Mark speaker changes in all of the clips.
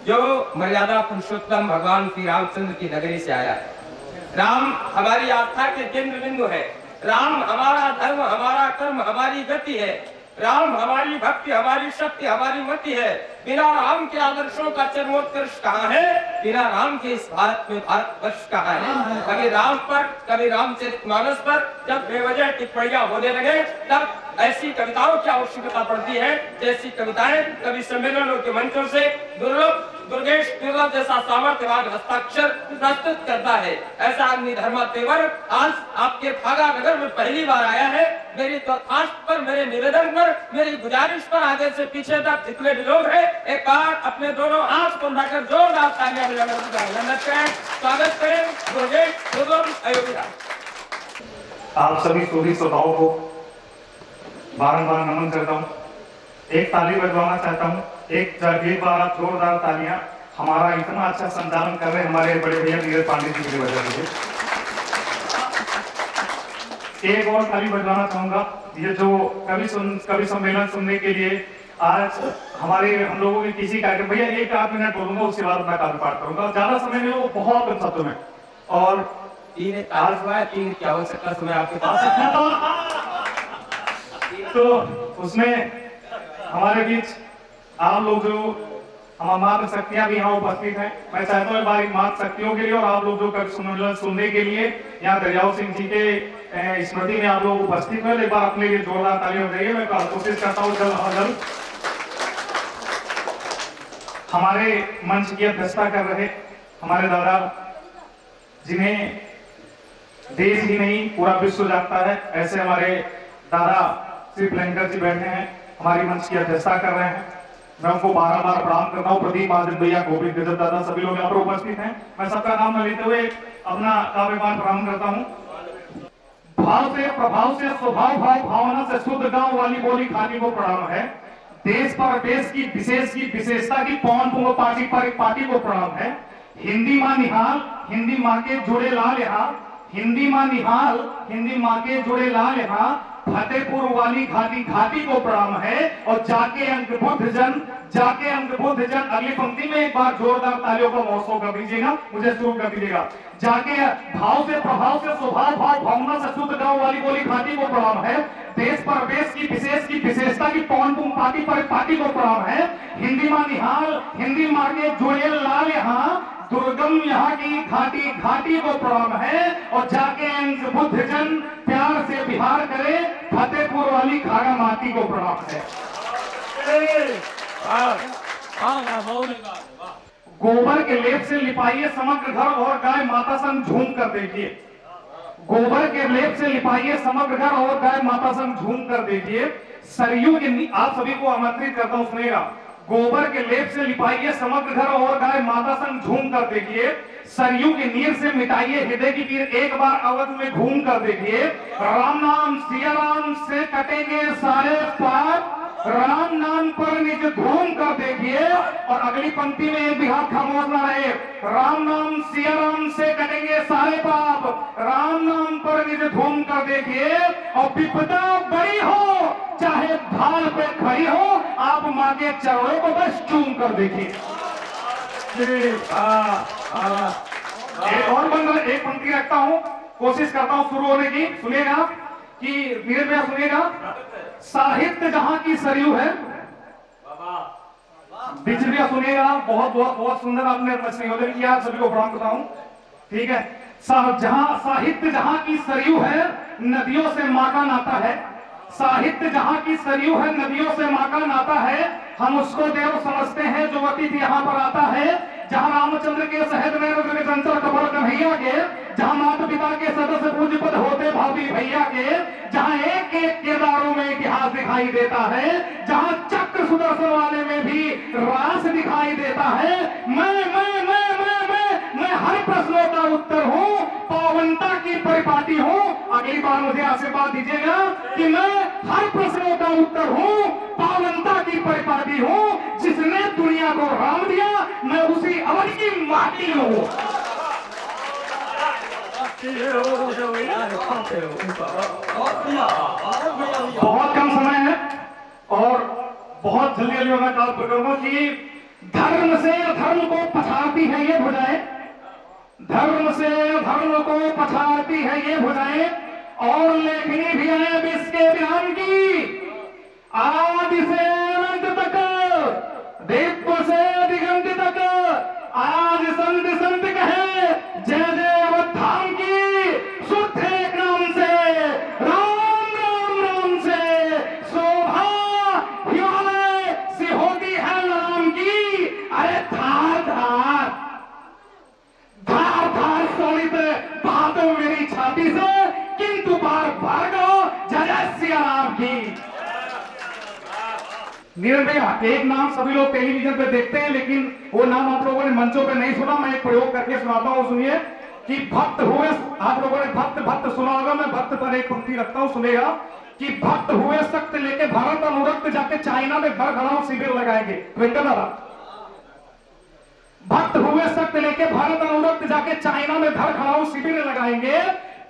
Speaker 1: जो मर्यादा पुरुषोत्तम भगवान श्री रामचंद्र की नगरी से आया है। राम हमारी आस्था के केंद्र बिंदु है। राम हमारा धर्म, हमारा कर्म, हमारी गति है। राम हमारी भक्ति, हमारी शक्ति, हमारी मति है। बिना राम के आदर्शों का चरमोत्कर्ष कहाँ है? बिना राम के इस भारत में भारतवर्ष कहाँ है? कभी राम पर, कभी रामचरितमानस पर जब बेवजह टिप्पणियां होने लगे, तब ऐसी कविताओं की आवश्यकता पड़ती है जैसी कविताएं कवि सम्मेलनों के मंचों से दुर्गेश दुर्लभ जैसा सामर्थ्यवान हस्ताक्षर प्रस्तुत करता है। ऐसा अग्निधर्मा तेवर आज आपके फागा नगर में पहली बार आया है। मेरी दरखास्त पर, मेरे निवेदन पर, मेरी गुजारिश पर आगे से पीछे तक जितने भी लोग हैं, एक बार अपने दोनों हाथ को उठाकर जोरदार तालियां बजाकर स्वागत करें दुर्गेश दुर्लभ अयोध्या।
Speaker 2: आप सभी सूरी श्रोताओं को बारंबार नमन करता हूँ। एक ताली बजवाना चाहता हूँ। एक बार आप जोरदार तालियां हमारा इतना अच्छा संचालन कर रहे हमारे बड़े भैया नीरज पांडे जी की वजह से। एक और ताली बजवाना चाहूंगा। ये जो कवि सम्मेलन सुनने के लिए आज हम लोगों के किसी कार्यक्रम, भैया 1-8 मिनट बोलूंगा, उसके बाद मैं काव्य पाठ करूंगा। ज्यादा समय में वो बहुत सत्व में और
Speaker 1: तीन क्या हो सकता समय आपके पास है
Speaker 2: तो उसमें हमारे बीच आप लोग जो हमारी मातृ शक्तियां भी यहाँ उपस्थित हैं। मैं चाहता हूँ हमारी मातृ शक्तियों के लिए और आप लोग जो कवि सम्मेलन सुनने के लिए यहाँ दरियाव सिंह जी के स्मृति में आप लोग उपस्थित हैं, एक बार अपने लिए जोरदार तालियां बजाइए। मैं कोशिश करता हूँ जल्द हमारे मंच की अध्यक्षता कर रहे हमारे दादा, जिन्हें देश ही नहीं पूरा विश्व जानता है, ऐसे हमारे दादा श्री प्रियंकर जी बैठे हैं, हमारी मंच की अध्यक्षता कर रहे हैं। मैं उनको बार-बार प्रणाम करता हूँ। प्रदीप महाजन भैया, गोविंद गजब दादा, सभी लोग यहाँ पर उपस्थित हैं। मैं सबका नाम न लेते हुए अपना काव्यपाठ प्रारंभ करता हूँ। भाव से, प्रभाव से, स्वभाव भाव भावना से शुद्ध गांव वाली बोली खाती को प्रणाम है। देश पर देश की विशेष की विशेषता की पवन पुंग पार्टी पर पार्टी को प्रणाम है। हिंदी माँ निहाल, हिंदी माँ के जुड़े लाल यहाँ, हिंदी माँ निहाल, हिंदी माँ के जुड़े लाल यहाँ, फतेहपुर वाली घाटी घाटी को प्रणाम है। और जाके अंक बुद्ध जन, जाके अंक बुद्ध जन, अगली पंक्ति में एक बार जोरदार तालियों का महोत्सव कर दीजिएगा, मुझे शुरू कर दीजिएगा। जाके भाव से, प्रभाव से, स्वभाव भाव भावना से शुद्ध गांव वाली बोली घाटी को प्रणाम है। देश पर देश की विशेष की विशेषता की पवन पुंग पार्टी पर पार्टी को प्रणाम है। हिंदी माँ निहाल, हिंदी माँ के जुड़े लाल यहाँ, दुर्गम यहाँ की घाटी घाटी को प्रणाम है। और जाके अंक बुद्ध जन प्यार से बिहार करे, फतेहपुर वाली खागा माटी को प्रणाम है। गोबर के लेप से लिपाइए समग्र घर और गाय माता संग झूम कर देखिए। गोबर के लेप से लिपाइए समग्र घर और गाय माता संग झूम कर देखिए। सरयू के, आप सभी को आमंत्रित करता हूं, सुनिएगा। गोबर के लेप से लिपाइए समग्र घर और गाय माता संग झूम कर देखिए। सरयू की नीर से मिटाइए हृदय की पीर, एक बार अवध में घूम कर देखिए। राम नाम सिया राम से कटेंगे सारे पाप, राम नाम पर निज घूम कर देखिए। और अगली पंक्ति में एक भी हाथ खामोश ना रहे। राम नाम सिया राम से कटेंगे सारे पाप, राम नाम पर निज घूम कर देखिए। और विपदा बड़ी हो चाहे ढाल पे खड़ी हो, आप माँ के चरणों को बस चूम कर देखिए। एक और बंदा, एक पंक्ति रखता हूँ, कोशिश करता हूँ शुरू होने की। सुनिएगा कि धीरे धीरे सुनिएगा। साहित्य जहां की सरयू है, बिजलियां सुनिएगा। बहुत बहुत बहुत सुंदर आपने संयोजन किया, सभी को प्रणाम करता हूं। ठीक है। साहित्य जहां की सरयू है, नदियों से माँ का नाता है। साहित्य जहां की सरयू है, नदियों से माँ का नाता है। हम उसको देव समझते हैं जो अतिथि यहाँ पर आता है। जहाँ रामचंद्र के सहज में चंचल कबर कन्हैया के, जहाँ माता पिता के सदस्य पूज्य पद होते भाभी भैया के, जहाँ एक एक किरदारों में इतिहास दिखाई देता है, जहाँ चक्र सुदर्शन वाले में भी रास दिखाई देता है। मैं हर प्रश्नों का उत्तर हूँ, पावनता की परिपाटी हूँ। अगली बार मुझे आशीर्वाद दीजिएगा कि मैं हर प्रश्नों का उत्तर हूँ, पावनता की परिपाटी हूँ। जिसने दुनिया को राम दिया, मैं उसी अवध की माटी हूँ। बहुत कम समय है और बहुत जल्दी मैं बात करूंगा कि धर्म से धर्म को पछाड़ती है ये भुजाएं, धर्म से धर्म को पछाड़ती है ये भुजाएं, और लेखनी भी है विश्व के विधान की, आदि से अनंत तक, दिव्य से दिगंत तक, आज संत संत कहे जय जय अवधाम की, शुद्ध एक नाम से राम राम राम से शोभा हिमालय सी होती है राम की। अरे धार धार धार धार शोणित बहादो मेरी छाती से, किंतु बार बार गो जय जय सिया राम की। नीरज भैया, एक नाम सभी लोग टेलीविजन पे देखते हैं, लेकिन वो नाम आप लोगों ने मंचों पे नहीं सुना। मैं एक प्रयोग करके सुनाता हूँ, सुनिए। कि भक्त हुए, आप लोगों ने भक्त भक्त सुना होगा, मैं भक्त पर एक पंक्ति रखता हूँ, सुनेगा। कि भक्त हुए सख्त लेके भारत अनुरक्त जाके चाइना में घर घराव शिविर लगाएंगे। भक्त हुए सख्त लेके भारत अनुरक्त जाके चाइना में घर घराव शिविर लगाएंगे,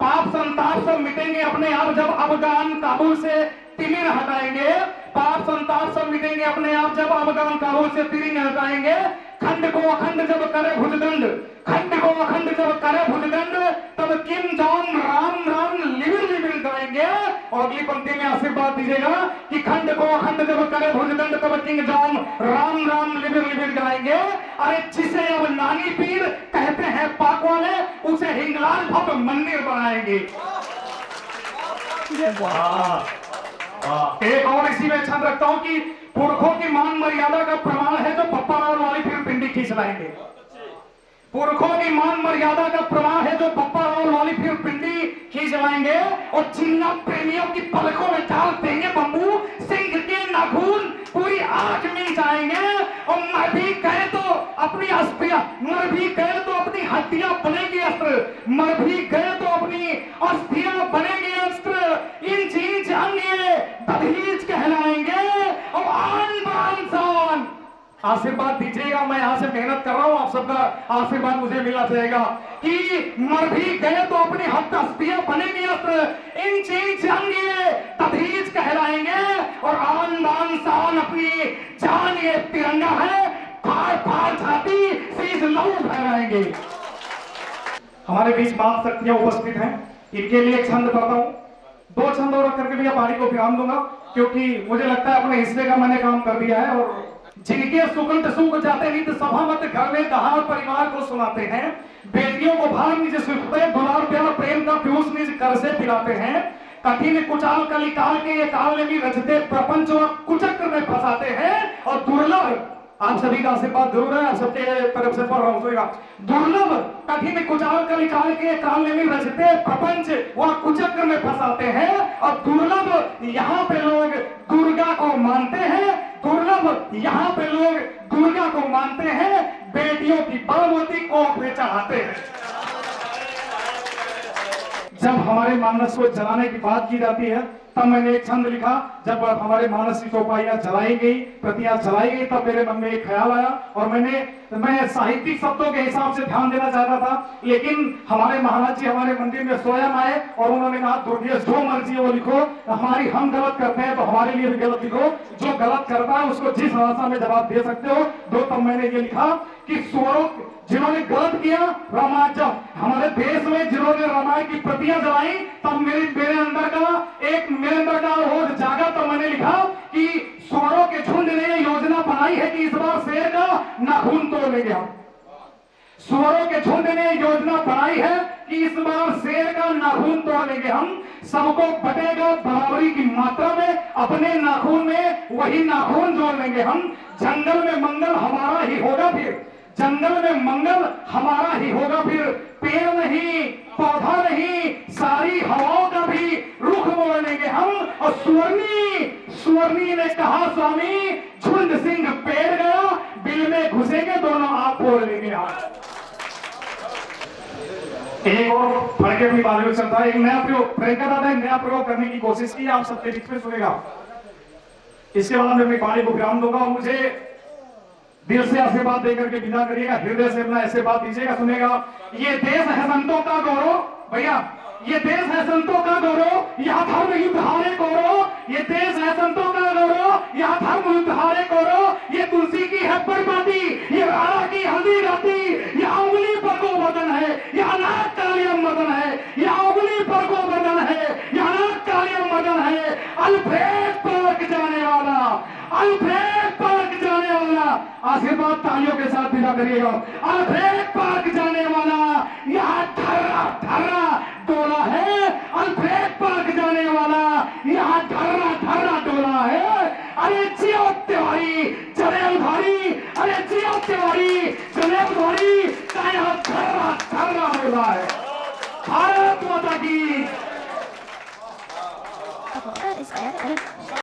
Speaker 2: पाप संताप सब मिटेंगे अपने आप जब अफगान काबुल से तिमिर हटाएंगे, पाप संताप सब मिटेंगे अपने आप जब अफगान काबुल से तिमिर हटाएंगे। खंड को अखंड जब करे भुजदंड, खंड को अखंड जब करे भुजदंड, तब किम जॉन राम राम लिविर लिविर गाएंगे। और अगली पंक्ति में आशीर्वाद दीजिएगा कि खंड को अखंड जब करे भुजदंड, तब किंग जॉन राम राम लिविर लिविर गाएंगे। अरे जिसे अब नानी पीर कहते हैं पाक वाले, उसे हिंगलाल भव्य मंदिर बनाएंगे। एक और इसी में छंद रखता हूं कि पुरखों की मान मर्यादा का प्रमाण है जो पप्पा राव वाली फिर पिंडी खींच लाएंगे। पुरखों की मान मर्यादा का प्रमाण है जो पप्पा राव वाली फिर पिंडी खींच लाएंगे, और चिन्ना प्रेमियों की पलकों में डाल देंगे बम्बू, सिंह के नाखून पूरी आग में जाएंगे। और मर भी गए तो अपनी अस्थियां, मर भी गए तो अपनी हड्डियां बनेगी अस्त्र, मर भी गए तो अपनी अस्थियां बनेगी अस्त्र। इन चीज जानिए तदहीज कहलाएंगे, और आन बान शान। आशीर्वाद दीजिएगा, मैं यहाँ से मेहनत कर रहा हूँ, आप सबका आशीर्वाद मुझे मिलना चाहेगा। कि मर भी गए तो अपनी हस्तियां बनेंगी अस्त्र, इन चीज जानिए तदहीज कहलाएंगे, और आन बान शान अपनी जान ये तिरंगा है, फाड़ फाड़ छाती सीध लहू फहराएंगे। हमारे बीच बात शक्तियां उपस्थित हैं, इनके लिए छंद पढ़ता हूँ। दो छंद और करके भी पारी को विराम दूंगा, क्योंकि मुझे लगता है अपने हिस्से का मैंने काम कर दिया है। और जिनके सुगंध सूख जाते नित सभा मत घर में दहाड़ परिवार को सुनाते हैं, बेटियों को भार निज सुखते दुलार प्यार प्रेम का पीयूष निज कर से पिलाते हैं, कठिन कुचाल कलिकाल के ये काल में भी रचते प्रपंच और कुचक्र में फंसाते हैं। और दुर्लभ, आप सभी का आशीर्वाद जरूर है, आप सबके तरफ से पढ़ रहा हूँ। दुर्लभ कठिन कुचाल कलिकाल के काल में भी रचते प्रपंच व कुचक्र में फंसाते हैं। और दुर्लभ यहाँ पे लोग दुर्गा को मानते हैं, दुर्लभ यहाँ पे लोग दुर्गा को मानते हैं, बेटियों की बलवती कोख में चढ़ाते हैं। जब हमारे मानस को जलाने की बात की जाती है, तब मैंने एक छंद लिखा। जब हमारे मानस की चौपाइयां जलाई गई, प्रतियां जलाई गई, तब मेरे मन में एक ख्याल आया, और मैं साहित्यिक शब्दों के हिसाब से ध्यान देना चाहता था, लेकिन हमारे महाराज जी हमारे मंदिर में स्वयं आए और उन्होंने कहा दुर्गेश जो मर्जी वो लिखो, हम गलत करते हैं तो हमारे लिए भी गलत लिखो, जो गलत करता है उसको जिस भाषा में जवाब दे सकते हो दो। तब मैंने ये लिखा कि स्वरों जिन्होंने गलत किया, रामायण जब हमारे देश में जिन्होंने रामायण की प्रतियां जलाई, तब मेरे अंदर का होश जागा। तो मैंने लिखा कि स्वरों के झुंड ने योजना बनाई है कि इस बार शेर का नाखून तोड़ लेंगे हम। स्वरों के झुंड ने योजना बनाई है कि इस बार शेर का नाखून तोड़ लेंगे हम। सबको बटेगा बराबरी की मात्रा में, अपने नाखून में वही नाखून जोड़ लेंगे हम। जंगल में मंगल हमारा ही होगा फिर, जंगल में मंगल हमारा ही होगा फिर, पेड़ नहीं पौधा नहीं सारी हवाओं का भी रुख मोड़ लेंगे हम। और स्वर्णी ने कहा स्वामी झुंड सिंह पेड़ गया, बिल में घुसेंगे दोनों आप फोड़ लेंगे हम। एक और फड़के भी बालू चलता है, एक नया प्रयोग प्रियंका दादा एक नया प्रयोग करने की कोशिश की, आप सबके बीच में सुनेगा। इसके बाद मैं अपनी पानी को विराम दूंगा, और मुझे दिल से आशीर्वाद देकर के विदा करिएगा, हृदय से अपना आशीर्वाद दीजिएगा। सुनेगा, ये देश है संतों का गौरव, भैया ये देश है संतों का गौरव, यहाँ धर्म युद्ध हारे गौरव। ये देश है संतों का गौरव, यहाँ धर्म युद्ध हारे गौरव। ये तुलसी की है बरबादी, ये राणा की हल्दी गाती, यहाँ उंगली पर गोवर्धन है, यहाँ नाक कालियम मदन है, यहाँ उंगली पर गोवर्धन है, यहाँ नाक कालियम मदन है। अल्फ्रेड पार्क जाने वाला, अल्फ्रेड पार्क जाने वाला, आशीर्वाद तालियों के साथ विदा करिएगा। अल्फ्रेड पार्क जाने वाला यहाँ धर्रा धर्रा डोला है। अल्फ्रेड पार्क जाने वाला यहाँ धर्रा धर्रा डोला है। अरे जियो तिवारी जनेल भारी, अरे जियो तिवारी जनेल भारी का यहाँ धर्रा धर्रा डोला है। भारत माता की।